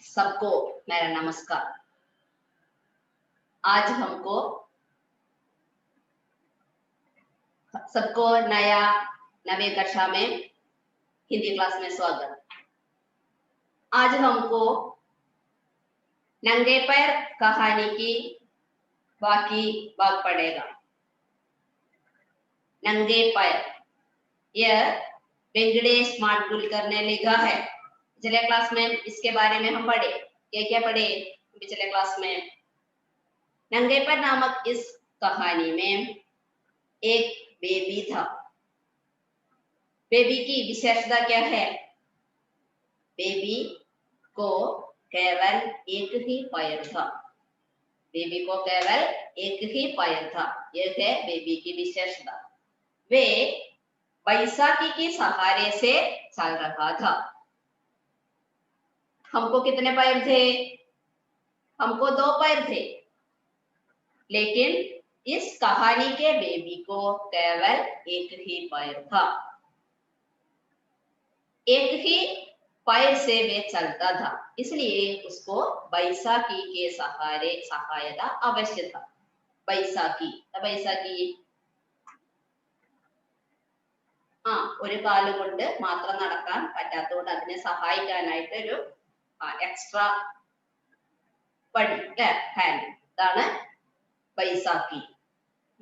सबको मेरा नमस्कार। आज हमको सबको नवी कक्षा में हिंदी क्लास में स्वागत। आज हमको नंगे पैर कहानी की बाकी भाग पड़ेगा। नंगे पैर यह वेंकटेश माडगुलकर ने लिखा है। पिछले क्लास में इसके बारे में हम पढ़े। क्या पढ़े पिछले क्लास में? नंगे पैर नामक इस कहानी में एक बेबी था। बेबी की विशेषता क्या है? बेबी को केवल एक ही पैर था। बेबी को केवल एक ही पैर था। यह है बेबी की विशेषता। वे बैसाखी के सहारे से चल रहा था। हमको कितने पैर थे? हमको 2 पैर थे, लेकिन इस कहानी के बेबी को केवल एक ही पैर था। एक ही पैर से वे चलता था, इसलिए उसको बैसाखी के सहायता अवश्य था। बैसाखी ഒരു കാല് കൊണ്ട് മാത്രം നടക്കാൻ പറ്റാത്തതുകൊണ്ട് അതിനെ സഹായിക്കാനായിട്ട് ഒരു എക്സ്ട്രാ പടി ഹാൻഡ്, ഇതാണ് बैसाखी।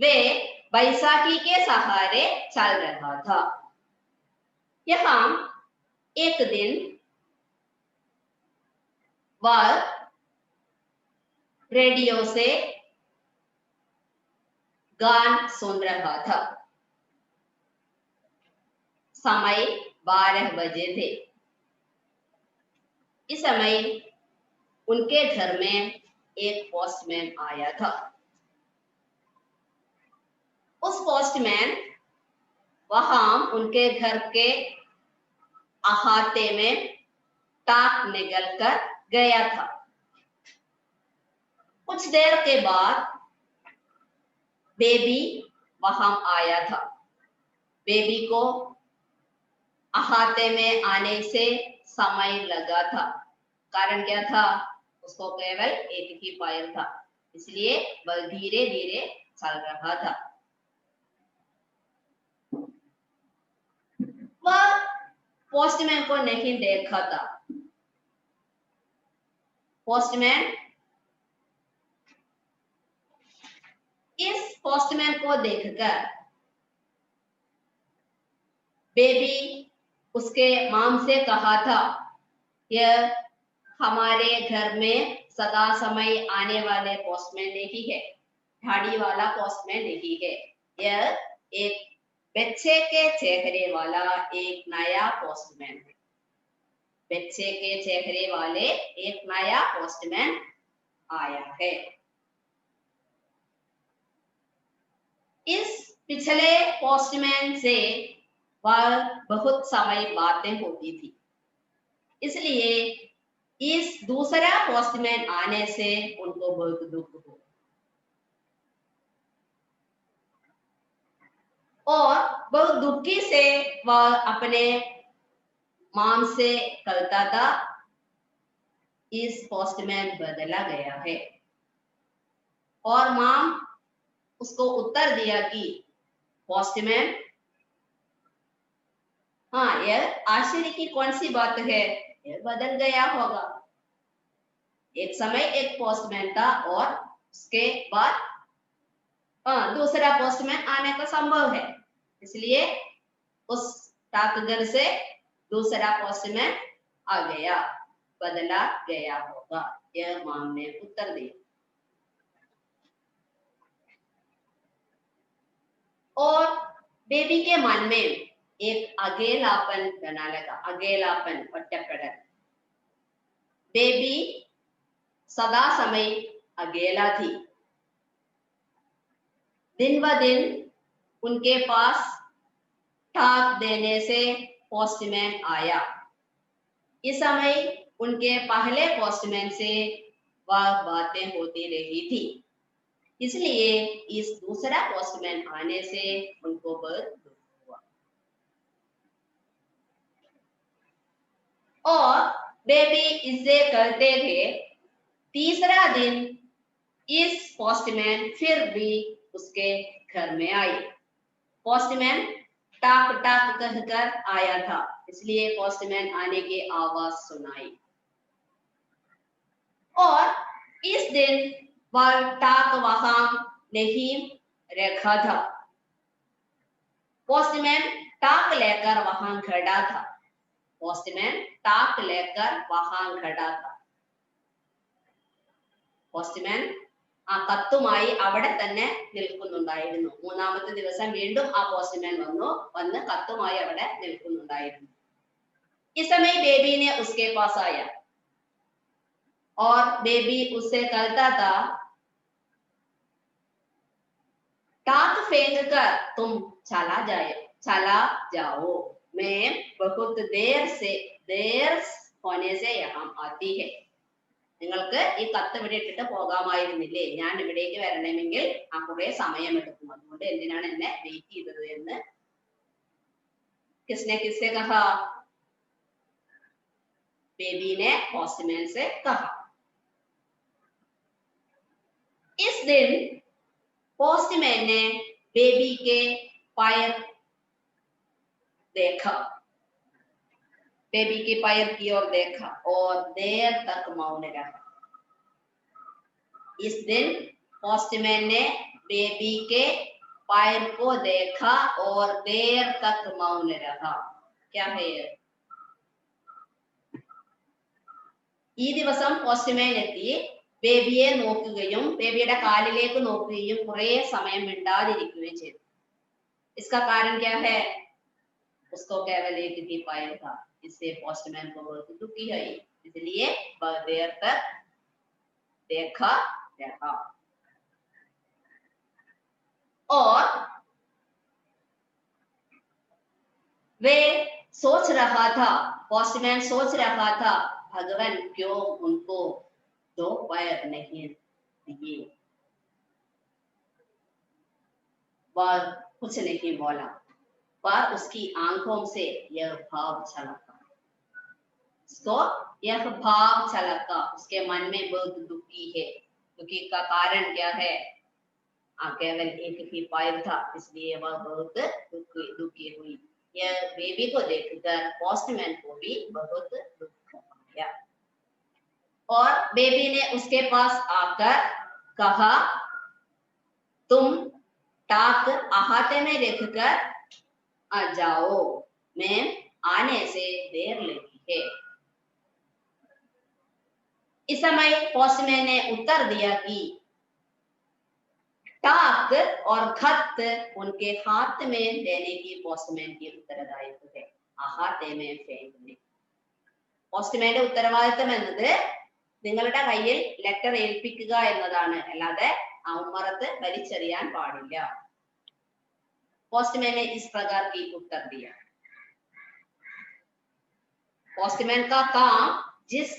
वे बैसाखी के सहारे चल रहा था। यहाँ एक दिन वह रेडियो से गान सुन रहा था। समय 12 बजे थे। इस समय उनके घर में एक पोस्टमैन आया था। उस पोस्टमैन वहां उनके घर के अहाते में टाक निकल कर गया था। कुछ देर के बाद बेबी वहां आया था। बेबी को अहाते में आने से समय लगा था। कारण क्या था? उसको केवल एक ही पैर था, इसलिए वह धीरे धीरे चल रहा था। वह पोस्टमैन को नहीं देखा था। पोस्टमैन इस पोस्टमैन को देखकर बेबी उसके माम से कहा था, यह हमारे घर में सदा समय आने वाले पोस्टमैन नहीं है, झाड़ी वाला पोस्टमैन नहीं है। यह एक बच्चे के चेहरे वाला एक नया पोस्टमैन है। बच्चे के चेहरे वाले एक नया पोस्टमैन आया है। इस पिछले पोस्टमैन से वह बहुत समय बातें होती थी, इसलिए इस दूसरा पोस्टमैन आने से उनको बहुत दुख हुआ और बहुत दुखी से वह अपने माम से कहता था, इस पोस्टमैन बदला गया है। और माम उसको उत्तर दिया कि पोस्टमैन, हाँ, यह आश्चर्य की कौन सी बात है, यह बदल गया होगा। एक समय एक पोस्टमैन था और उसके बाद दूसरा पोस्टमैन आने का संभव है, इसलिए उस डाकघर से दूसरा पोस्टमैन आ गया, बदला गया होगा। यह माम ने उत्तर दिया। और बेबी के मन में एक अकेलापन बना लगा। अकेलापन, ഒറ്റപ്പെടൽ। बेबी सदा समय अकेला थी। दिन ब दिन उनके पास ठाक देने से पोस्टमैन आया। इस समय उनके पहले पोस्टमैन से वह बातें होती रही थी, इसलिए इस दूसरा पोस्टमैन आने से उनको बहुत दुख हुआ। और बेबी इससे कहते थे। तीसरा दिन इस पोस्टमैन फिर भी उसके घर में आए। पोस्टमैन टाक टाक कहकर आया था, इसलिए पोस्टमैन आने की आवाज सुनाई। और इस दिन वह टाक वहां नहीं रखा था। पोस्टमैन टाक लेकर वहां खड़ा था। पोस्टमैन टाक लेकर वहां खड़ा था। പോസ്റ്റ്മാൻ ആ കത്തുമായി അവിടെ തന്നെ നിൽക്കുന്നുണ്ടായിരുന്നു. മൂന്നാമത്തെ ദിവസം വീണ്ടും ആ പോസ്റ്റ്മാൻ വന്ന് കത്തുമായി അവിടെ നിൽക്കുന്നുണ്ടായിരുന്നു. इस समय बेबी ने उसके पास आया और बेबी उससे कहता था, टाक फेंक कर तुम चला जाओ, मैं बहुत देर होने से यहाँ आती है. നിങ്ങൾക്ക് ഈ കത്ത് ഇവിടെ ഇട്ടിട്ട് പോകാമായിരുന്നില്ലേ? ഞാൻ ഇവിടേക്ക് വരണമെങ്കിൽ ആ കുറെ സമയമെടുക്കും. അതുകൊണ്ട് എന്തിനാണ് എന്നെ വെയിറ്റ് ചെയ്തത് എന്ന് किसने किससे कहा? बेबी ने पोस्टमैन से कहा. इस दिन पोस्टमैन ने बेबी के पैर देखा. बेबी के पैर की ओर देखा और देर तक मौन रहा. इस दिन पोस्टमैन ने बेबी के पैर को देखा और देर तक मौन रहा. क्या है? ഈ ദിവസം പോസ്റ്റ്മാൻ എത്തി ബേബിയെ നോക്കുകയും ബേബിയുടെ കാലിലേക്ക് നോക്കുകയും കുറെ സമയം മിണ്ടാതിരിക്കുകയും ചെയ്തു. इसका कारण क्या है? उसको केवल एक ही पैर था, इससे पोस्टमैन को बहुत दुखी है, इसलिए देर तक देखा रहा. और वे सोच रहा था, पोस्टमैन सोच रहा था, भगवान क्यों उनको 2 पैर नहीं दिए. वह कुछ नहीं बोला, पर उसकी आंखों से यह भाव झलका. तो यह भाव झलका, उसके मन में बहुत दुखी है. दुखी का कारण क्या है? केवल एक ही पैर था, इसलिए वह बहुत दुखी हुई. यह बेबी को देखकर पोस्टमैन को भी बहुत दुख आया. और बेबी ने उसके पास आकर कहा, तुम टाक अहाते में रखकर आ जाओ, मैं आने से देर लगी है. इस समय पोस्टमैन ने उत्तर दिया कि टाक और खत उनके हाथ में देने की पोस्टमैन की उत्तरदायित्व है, അഹാത്തെ में फेंकने. പോസ്റ്റ്മാന്റെ ഉത്തരവാദിത്തം എന്നത് നിങ്ങളുടെ കയ്യിൽ ലെറ്റർ ഏൽപ്പിക്കുക എന്നതാണ്, അല്ലാതെ ഉമ്മറത്ത് വലിച്ചെറിയാൻ പാടില്ല. पोस्टमैन ने इस प्रकार की उत्तर दिया. पोस्टमैन का काम जिस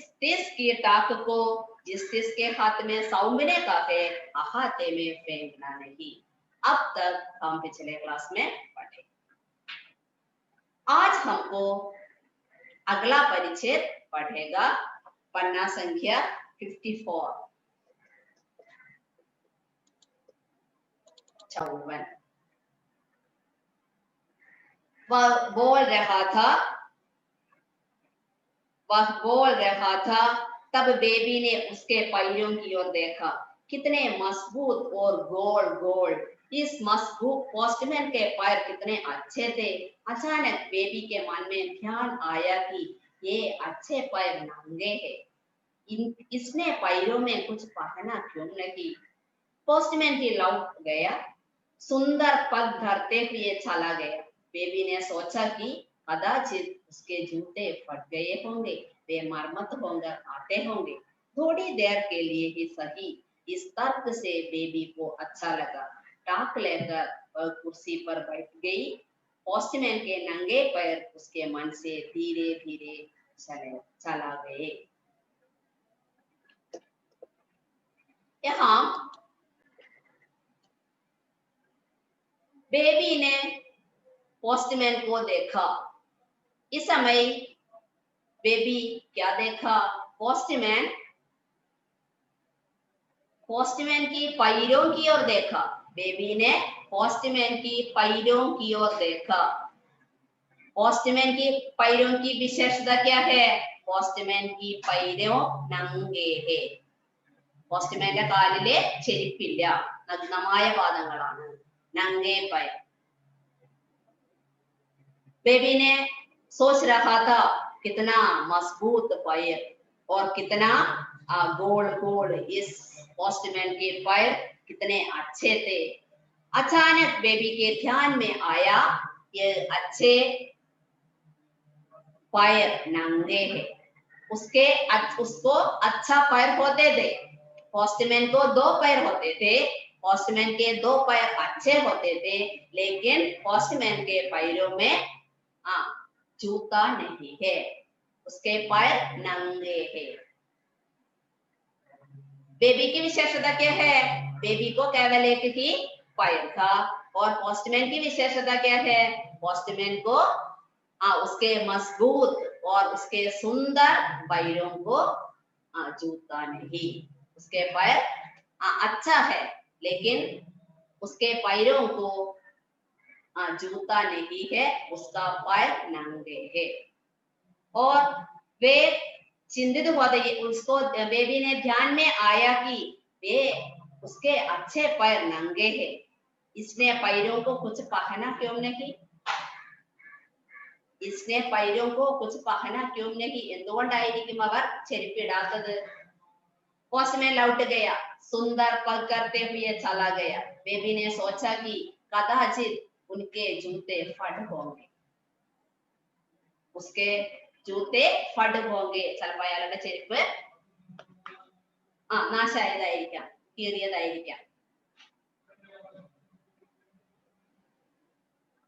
की टाक को जिस के हाथ में सौंपने का है, अहाते में फेंकना नहीं. अब तक हम पिछले क्लास में पढ़े. आज हमको अगला परिच्छेद पढ़ेगा, पन्ना संख्या 54. 54. वह बोल रहा था, तब बेबी ने उसके पैरों की ओर देखा. कितने मजबूत और गोल. इस मजबूत पोस्टमैन के पैर कितने अच्छे थे. अचानक बेबी के मन में ध्यान आया कि ये अच्छे पैर नंगे हैं, इसने पैरों में कुछ पहना क्यों नहीं. पोस्टमैन की लौट गया, सुंदर पग धरते हुए चला गया. बेबी ने सोचा कि कदाचित उसके जूते फट गए होंगे, वे मरम्मत होकर आते होंगे. थोड़ी देर के लिए ही सही, इस तर्क से बेबी को अच्छा लगा. टाक लेकर वह कुर्सी पर बैठ गई. पोस्टमैन के नंगे पैर उसके मन से धीरे धीरे चला गए. यहाँ बेबी ने पोस्टमैन को देखा. इस समय बेबी क्या देखा? पोस्टमैन की पैरों की ओर देखा। बेबी ने पोस्टमैन की पैरों की ओर देखा। पोस्टमैन की पैरों की विशेषता क्या है? पोस्टमैन की पैरों नंगे है। പോസ്റ്റ്മാന്റെ കാലില് ചെരുപ്പില്ല, നഗ്നമായ പാദങ്ങളാണ്, നംഗേ पैर। बेबी ने सोच रहा था कितना मजबूत पैर और कितना गोल गोल इस पोस्टमैन के पैर कितने अच्छे थे। अचानक बेबी के ध्यान में आया ये अच्छे पैर नंगे हैं। उसको अच्छा पैर होते थे। पोस्टमैन को 2 पैर होते थे। पोस्टमैन के 2 पैर अच्छे होते थे, लेकिन पोस्टमैन के पैरों में जूता नहीं है, उसके पैर नंगे हैं। बेबी की विशेषता क्या है? बेबी को केवल एक ही पैर था। और पोस्टमैन की विशेषता क्या है? पोस्टमैन को उसके मजबूत और उसके सुंदर पैरों को जूता नहीं। उसके पैर अच्छा है, लेकिन उसके पैरों को जूता नहीं है, उसका पैर नंगे है। और वे चिंतित हुए। उसको बेबी ने ध्यान में आया कि वे उसके अच्छे पैर नंगे हैं, इसने पैरों को कुछ पहना क्यों नहीं? इसने पैरों को कुछ पहना क्यों नहीं? എന്തുകൊണ്ടായിരിക്കും അവർ ചെരുപ്പിടാത്തത്? पोस्टमैन लौट गया, सुंदर पग करते हुए चला गया। बेबी ने सोचा कि कदाचित उनके जूते फट होंगे, उसके जूते फट होंगे। ചിലപ്പോൾ അയാളുടെ ചെരുപ്പ് നാശായതായിരിക്കാം, കീറിയതായിരിക്കാം।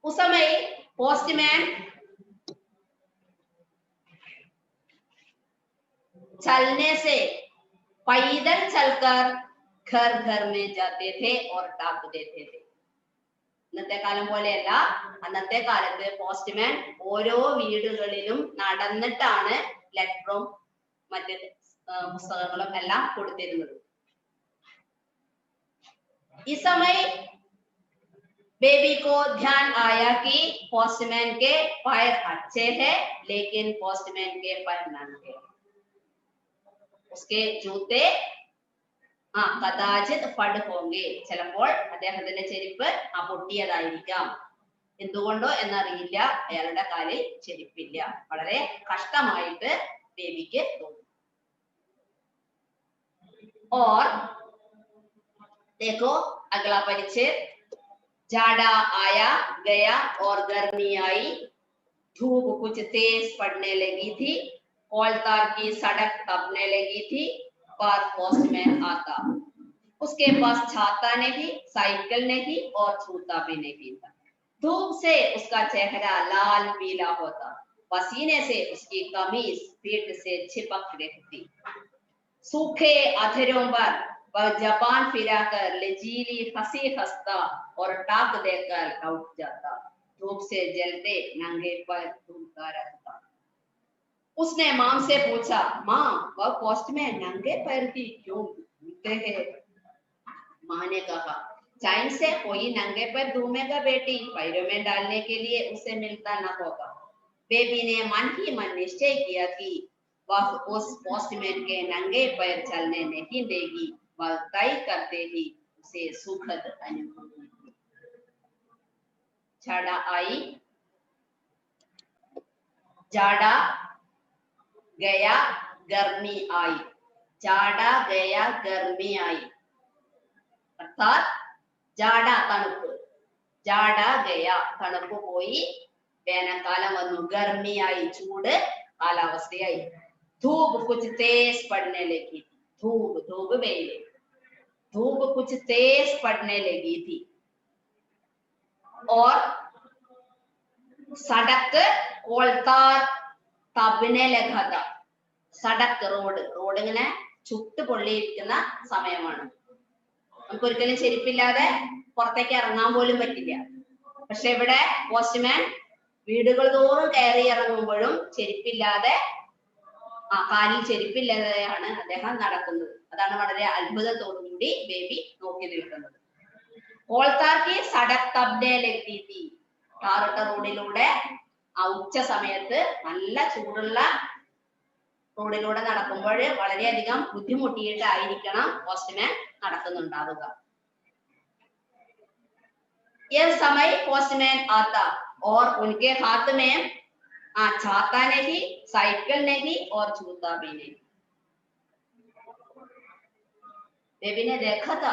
उस समय पोस्टमैन चलने से पैदल चलकर घर घर में जाते थे और टाप देते थे। ഇന്നത്തെ കാലം പോലെയല്ല, അന്നത്തെ കാലത്ത് പോസ്റ്റ്മാൻ ഓരോ വീടുകളിലും നടന്നിട്ടാണ് ലെറ്ററും മറ്റ് പുസ്തകങ്ങളും എല്ലാം കൊടുത്തിരുന്നത്। इस समय बेबी को ध्यान आया कि पोस्टमैन के पैर अच्छे हैं, लेकिन पोस्टमैन के पैर नंगे। उसके जूते കഥാചിത് ഫഡ് ഹോങ്കെ, ചിലപ്പോൾ അദ്ദേഹത്തിന്റെ ചെരുപ്പ് പൊട്ടിയതായിരിക്കാം. എന്തുകൊണ്ടോ എന്നറിയില്ല, അയാളുടെ കാലിൽ ചെരുപ്പില്ല. വളരെ കഷ്ടമായിട്ട് ബേബിക്ക് തോന്നി. और देखो अगला परिच्छेद। जाड़ा आया गया और गर्मी आई, धूप कुछ तेज पड़ने लगी थी, कोलतार की सड़क तपने लगी थी, पर पोस्टमैन आता। उसके पास छाता नहीं, साइकिल नहीं और जूता भी नहीं था। धूप से उसका चेहरा लाल पीला होता, पसीने से उसकी कमीज पीठ से चिपक रहती। सूखे अधरों पर वह जबान फिराकर लजीली हंसी हंसता और टाक देकर लौट जाता। धूप से जलते नंगे पर ढूंढता रहता। उसने मां से पूछा, मां वह पोस्टमैन नंगे पैर की क्यों ढूंढते हैं? मां ने कहा, चाइन से कोई नंगे पैर ढूंढेगा बेटी, पैरों में डालने के लिए उसे मिलता न होगा। बेबी ने मन ही मन निश्चय किया कि वह उस पोस्टमैन के नंगे पैर चलने नहीं देगी। वह तय करते ही उसे सुखद अनुभूति हुई। जाड़ा आई, जाड़ा गया, गर्मी आई। जाड़ा गया, गर्मी आई, अर्थात जाड़ा तणुപ്പ്, जाड़ा गया തണുപ്പ് പോയി, വേനൽക്കാലം വന്നു, गर्मी आई ചൂട് കാലാവസ്ഥയായി। धूप कुछ तेज पड़ने लगी, धूप धूप वेल, धूप कुछ तेज पड़ने लगी थी। और सड़क कोलतार തപനെ ലगा था। സടക്ക് റോഡ് ഇങ്ങനെ ചുട്ട് പൊള്ളിയിരിക്കുന്ന സമയമാണ്. നമുക്ക് ഒരിക്കലും ചെരുപ്പില്ലാതെ പുറത്തേക്ക് ഇറങ്ങാൻ പോലും പറ്റില്ല. പക്ഷെ ഇവിടെ പോസ്റ്റ്മാൻ വീടുകൾ തോറും കയറി ഇറങ്ങുമ്പോഴും ചെരുപ്പില്ലാതെ കാലിൽ ചെരുപ്പില്ലാതെയാണ് അദ്ദേഹം നടക്കുന്നത്. അതാണ് വളരെ അത്ഭുതത്തോടു കൂടി ബേബി നോക്കി നിൽക്കുന്നത്. കോൾത്താക്കി സടക് തബ്ദേലെത്തി, ടാറിട്ട റോഡിലൂടെ ആ ഉച്ച സമയത്ത് നല്ല ചൂടുള്ള റോഡിലൂടെ നടക്കുമ്പോൾ വളരെയധികം ബുദ്ധിമുട്ടിയിട്ടായിരിക്കണം പോസ്റ്റ്മാൻ നടക്കുന്നുണ്ടാവുക. ये समय पोस्टमैन आता और उनके हाथ में छाता नहीं, साइकिल नहीं और जूता भी नहीं. बेबी ने देखा था,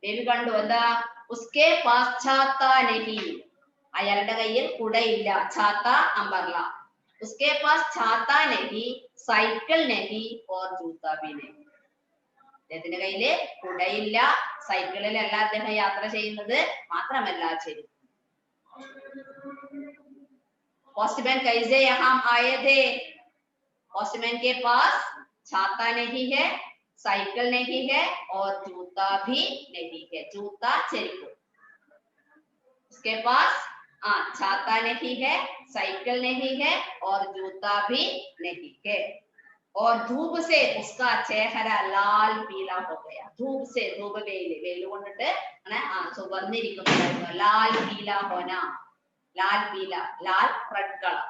बेबी കണ്ടു എന്താ, उसके पास छाता नहीं, അയാളുടെ കയ്യിൽ കുടയില്ല, छाता അംബർല, उसके पास छाता नहीं, साइकिल नहीं और जूता भी नहीं. അദ്ദേഹത്തിന്റെ കയ്യില് കുടയില്ല, സൈക്കിളിലല്ല അദ്ദേഹം യാത്ര ചെയ്യുന്നത്, മാത്രമല്ല ചെരുപ്പ്. पोस्टमैन कैसे यहाँ आए थे? पोस्टमैन के पास छाता नहीं है, साइकिल नहीं है और जूता भी नहीं है. जूता ചെരുപ്പ്. उसके पास छाता नहीं है, साइकिल नहीं है और जूता भी नहीं है. और धूप से उसका चेहरा लाल पीला हो गया. धूप से, धूप വെയിൽ കൊണ്ടിട്ട് ചുവന്നിരിക്കുന്നു. लाल पीला होना, लाल पीला, लाल रेड कलर.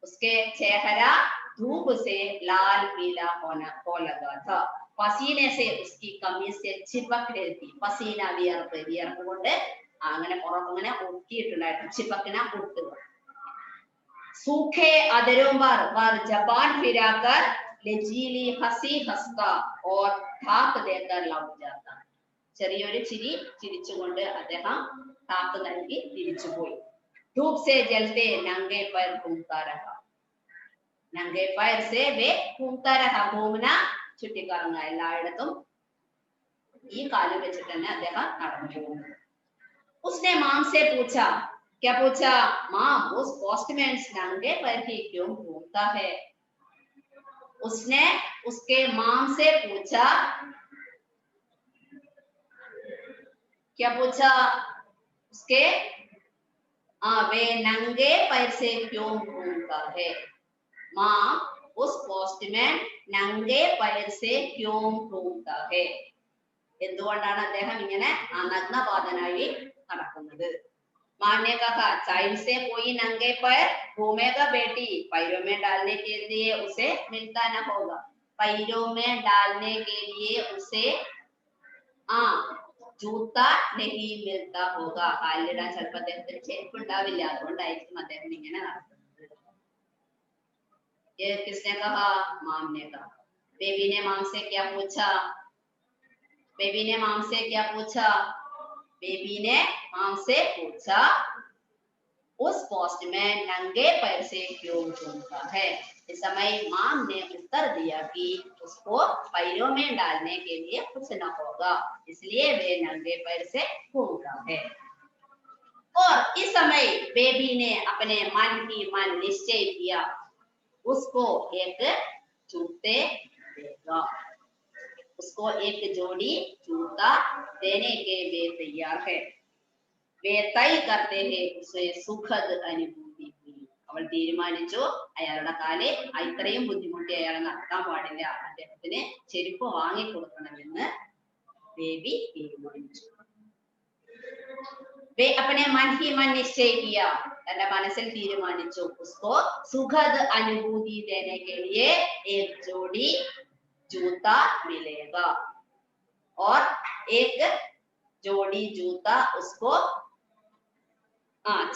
उसके चेहरा धूप से लाल पीला होना हो लगा था. पसीने से उसकी कमीज से चिपक रही थी. पसीना വിയർപ്പ്, വിയർപ്പ് കൊണ്ട് അങ്ങനെ പുറത്തിങ്ങനെ ഒട്ടിയിട്ടുണ്ടായിരുന്നു. ചിപ്പക്കിന ഒട്ടുക. सूखे अधरों पर जबान फिराकर लचीली हंसी हंसता और ठाक देकर लौट जाता. ചെറിയൊരു ചിരി ചിരിച്ചുകൊണ്ട് അദ്ദേഹം ടാക്ക് നൽകി തിരിച്ചുപോയി. धूप से जलते नंगे पैर घूमता रहा. नंगे पैर से वे घूमता रहा. घूमना ചുറ്റിക്കറങ്ങുക, എല്ലായിടത്തും ഈ കാല് വെച്ചിട്ട് തന്നെ അദ്ദേഹം നടന്നു പോകുന്നു. उसने मां से पूछा, क्या पूछा? मां, उस पोस्टमैन नंगे पैर ही क्यों घूमता है? उसने उसके मां से पूछा, क्या पूछा? उसके वे नंगे पैर से क्यों घूमता है? मां, उस पोस्टमैन नंगे पैर से क्यों घूमता है? എന്തുകൊണ്ടാണ് അദ്ദേഹം ഇങ്ങനെ നഗ്നപാതനായി നടക്കുന്നത്? मां ने कहा, चाइल्ड से कोई नंगे पैर घूमेगा बेटी, पैरों में डालने के लिए उसे मिलता न होगा. पैरों में डालने के लिए उसे जूता नहीं मिलता होगा. കാലിലിടാൻ ചിലപ്പോൾ അദ്ദേഹത്തിന് ചെരുപ്പ് ഉണ്ടാവില്ല, അതുകൊണ്ടായിരിക്കും അദ്ദേഹം ഇങ്ങനെ നടക്കുന്നത്. ये किसने कहा? मां ने कहा. बेबी ने मां से क्या पूछा? बेबी ने मां से क्या पूछा? बेबी ने मां से पूछा, उस पोस्टमैन नंगे पैर से क्यों घूमता है? इस समय मां ने उत्तर दिया कि उसको पैरों में डालने के लिए कुछ न होगा, इसलिए वे नंगे पैर से घूमता है. और इस समय बेबी ने अपने मन ही मन निश्चय किया, उसको एक जूते देगा. उसको एक जोड़ी जूता देने के वे तैयार है. वे तय करते हैं उसे सुखद अनुभूति हुई. അവൾ തീരുമാനിച്ചു, അയാളുടെ കാല് ഇത്രയും ബുദ്ധിമുട്ടി അയാൾ നടക്കാൻ പാടില്ല, അദ്ദേഹത്തിന് ചെരുപ്പ് വാങ്ങിക്കൊടുക്കണമെന്ന് ബേബി തീരുമാനിച്ചു. वे अपने मन ही मन निश्चय किया, तന്റെ മനസ്സിൽ തീരുമാനിച്ചു, उसको सुखद अनुभूति देने के लिए एक जोड़ी जूता मिलेगा और एक जोड़ी जूता उसको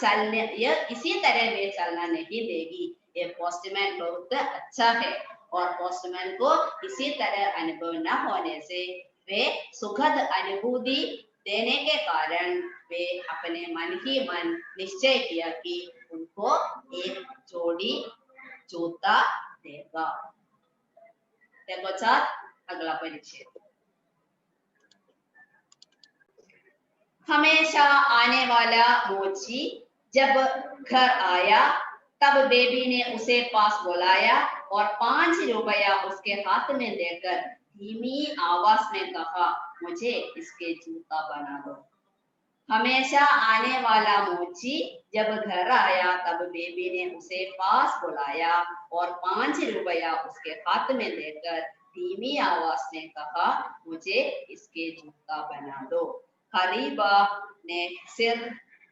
चलने, ये इसी तरह वे चलना नहीं देगी. ये पोस्टमैन बहुत अच्छा है और पोस्टमैन को इसी तरह अनुभव न होने से वे सुखद अनुभूति देने के कारण वे अपने मन ही मन निश्चय किया कि उनको एक जोड़ी जूता देगा. देखो साथ अगला परिच्छेद. हमेशा आने वाला मोची जब घर आया तब बेबी ने उसे पास बुलाया और 5 रुपया उसके हाथ में देकर धीमी आवाज में कहा, मुझे इसके जूता बना दो. हमेशा आने वाला मोची जब घर आया तब बेबी ने उसे पास बुलाया और 5 रुपया उसके हाथ में देकर धीमी आवाज में कहा, मुझे इसके जूता बना दो। हरीबा ने सिर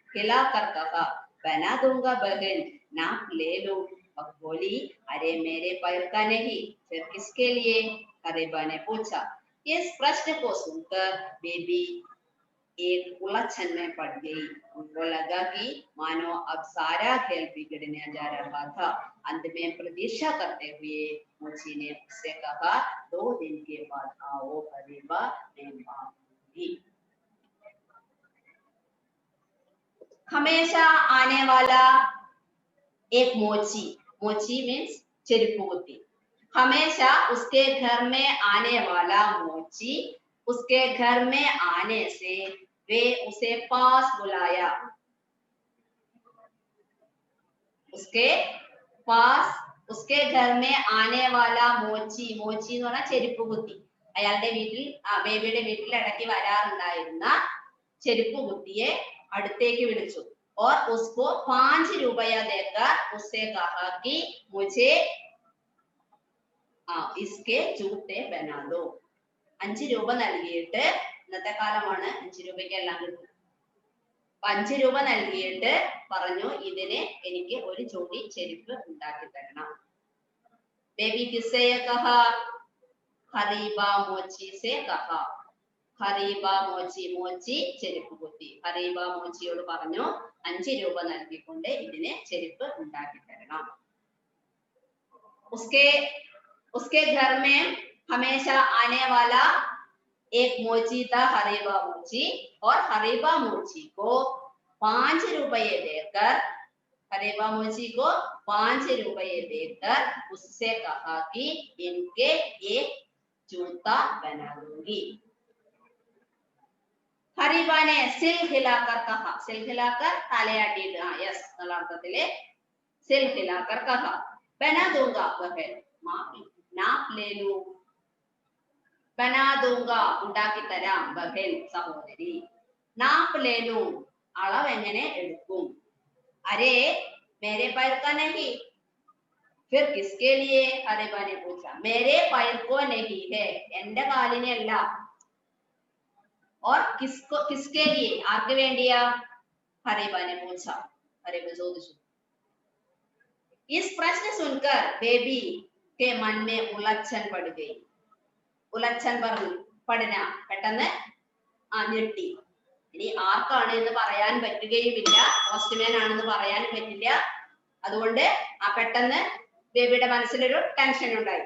हिलाकर कहा, बना दूंगा बहन, नाप ले लो। अब बोली, अरे मेरे पैर का नहीं, फिर किसके लिए? हरीबा ने पूछा। इस प्रश्न को सुनकर बेबी एक उलझन में पड़ गई। उनको लगा कि मानो अब सारा खेल बिगड़ने जा रहा था। अंत में प्रतीक्षा करते हुए मोची ने उससे कहा, 2 दिन के बाद आओ हरीबा, मैं मांगूंगी। हमेशा आने वाला एक मोची, मोची मीन्स चेरुपुकुटी। हमेशा उसके घर में आने वाला मोची उसके घर में आने से वे उसे पास बुलाया। उसके पास उसके घर में आने वाला മോച്ചി മോച്ചി എന്ന് പറഞ്ഞാൽ ചെരുപ്പ് കുത്തി അയാളുടെ വീട്ടിൽ ബേബിയുടെ വീട്ടിൽ ഇടയ്ക്ക് വരാറുണ്ടായിരുന്ന ചെരുപ്പ് കുത്തിയെ അടുത്തേക്ക് വിളിച്ചു और उसको 5 रुपया देकर उससे कहा कि मुझे इसके जूते बना दो। 5 രൂപ നൽകിയിട്ട് ഇന്നത്തെ കാലമാണ് 5 രൂപയ്ക്ക് എല്ലാം കിട്ടും 5 രൂപ നൽകിയിട്ട് പറഞ്ഞു ഇതിനെ എനിക്ക് ഒരു ജോഡി ചെരുപ്പ് ഉണ്ടാക്കി തരണം बेबी किससे ये कहा हरीबा मोची से कहा हरीबा मोची मोची ചെരുപ്പ് കുത്തി ഹരീബ മോച്ചിയോട് പറഞ്ഞു 5 രൂപ നൽകിക്കൊണ്ട് ഇതിനെ ചെരുപ്പ് ഉണ്ടാക്കി തരണം उसके घर में हमेशा आने वाला एक मोची था हरीबा मोची और हरीबा मोची को 5 रुपये देकर हरीबा मोची को 5 रुपये देकर उससे कहा कि इनके एक जूता बना दूंगी हरीबा ने सिल हिलाकर कहा सिल हिलाकर तालियाटी यस अर्थത്തിലെ सिल हिलाकर कहा बना दूंगा बहन नाप ले लूं बना दूंगा ഉണ്ടാക്കി തരാം ബഹൻ സഹോദരി नाप ले लूं അളവ് എങ്ങനെ എടുക്കും अरे मेरे पैर का नहीं फिर किसके लिए हरीबा ने पूछा मेरे पैर को नहीं है എന്റെ കാലിനെ അല്ല और किसके लिए ആർക്ക് വേണ്ടിയാ हरीबा ने पूछा हरीबा ചോദിച്ചു इस प्रश्न सुनकर बेबी के मन में उलझन पड़ गई ഉലച്ചൻ പഠന പെട്ടെന്ന് ഞെട്ടി ഇനി ആർക്കാണ് എന്ന് പറയാൻ പറ്റുകയുമില്ല പോസ്റ്റ്മാൻ ആണെന്ന് പറയാൻ പറ്റില്ല അതുകൊണ്ട് പെട്ടെന്ന് ബേബിയുടെ മനസ്സിലൊരു ടെൻഷൻ ഉണ്ടായി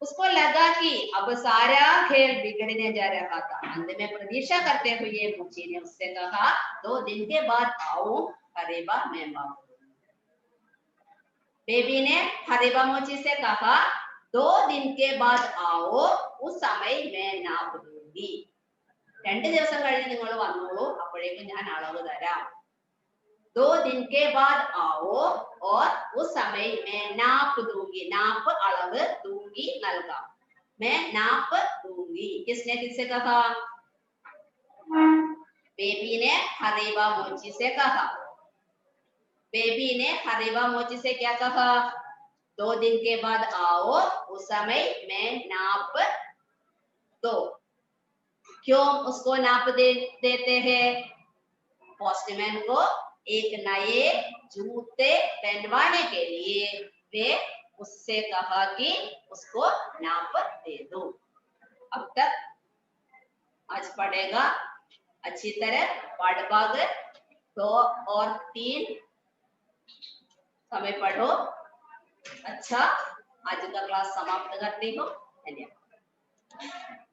उसको लगा कि अब सारा खेल बिगड़ने जा रहा था अंत में प्रतीक्षा करते हुए मोची ने उससे कहा 2 दिन के बाद आओ हरीबा मैं मांगूंगी बेबी ने हरीबा मोची से कहा 2 दिन के बाद आओ उस समय मैं नाप दूंगी 2 ദിവസം കഴിഞ്ഞ് നിങ്ങൾ വന്നോളൂ അപ്പോഴേക്കും ഞാൻ അളവ് തരാം 2 दिन के बाद आओ और उस समय मैं नाप दूंगी नाप अളവ് दूंगी നൽകാം मैं नाप दूंगी किसने किससे कहा बेबी ने हरीबा मोची से कहा बेबी ने हरीबा मोची से क्या कहा 2 दिन के बाद आओ उस समय मैं नाप दो क्यों उसको नाप देते हैं पोस्टमैन को एक नए जूते पहनवाने के लिए वे उससे कहा कि उसको नाप दे दो अब तक आज पढ़ेगा अच्छी तरह पाठ भाग 2 और 3 समय पढ़ो अच्छा आज का क्लास समाप्त करती हूँ धन्यवाद